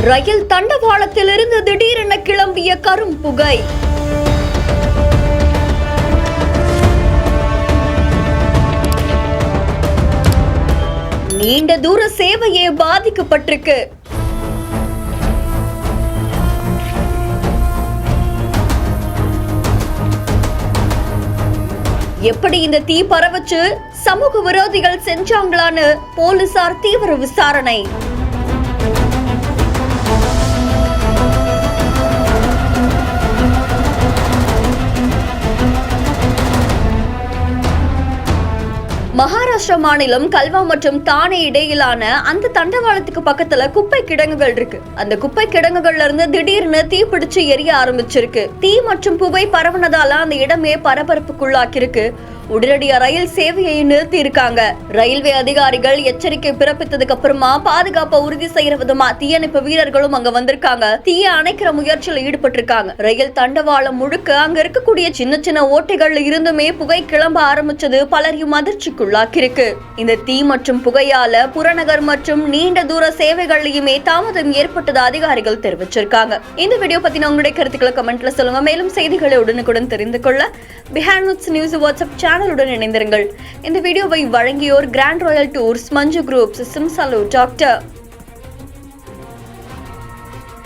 ரயில் தண்டவாளத்திலிருந்து திடீரென கிளம்பிய கரும் புகை. நீண்ட தூர சேவையே பாதிக்கப்பட்டிருக்கு. எப்படி இந்த தீ பரவச்சு, சமூக விரோதிகள் செஞ்சாங்களான்னு போலீசார் தீவிர விசாரணை. மகாராஷ்டிரா மாநிலம் கல்வா மற்றும் தானே இடையிலான அந்த தண்டவாளத்துக்கு பக்கத்துல குப்பை கிடங்குகள் இருக்கு. அந்த குப்பை கிடங்குகள்ல இருந்து திடீர்னு தீ பிடிச்சு எரிய ஆரம்பிச்சிருக்கு. தீ மற்றும் புகை பரவுனதால அந்த இடமே பரபரப்புக்குள்ளாக்கிருக்கு. உடனடியா ரயில் சேவையை நிறுத்தி இருக்காங்க. ரயில்வே அதிகாரிகள் எச்சரிக்கை பிறப்பித்ததுக்கு அப்புறமா பாதுகாப்பை உறுதி செய்யற விதமா தீயணைப்பு வீரர்களும் அங்க வந்திருக்காங்க. தீய அணைக்கிற முயற்சியில ஈடுபட்டு இருக்காங்க. ரயில் தண்டவாளம் முழுக்க அங்க இருக்கக்கூடிய சின்ன சின்ன ஓட்டைகள்ல இருந்துமே புகை கிளம்ப ஆரம்பிச்சது பலரையும் அதிர்ச்சிக்குள்ளாக்கிருக்கு. இந்த தீ மற்றும் புகையால புறநகர் மற்றும் நீண்ட தூர சேவைகள்லயுமே தாமதம் ஏற்பட்டது அதிகாரிகள் தெரிவிச்சிருக்காங்க. இந்த வீடியோ பத்தின உங்களுடைய கருத்துக்களை கமெண்ட்ல சொல்லுங்க. மேலும் செய்திகளை உடனுக்குடன் தெரிந்து கொள்ள பிஹைண்ட் நியூஸ் வாட்ஸ்அப் சேனலுடன் இணைந்திருங்கள். இந்த வீடியோவை வழங்கியோர் கிராண்ட் ராயல் டூர்ஸ், மஞ்சு குரூப்ஸ், சிம்சலு, டாக்டர்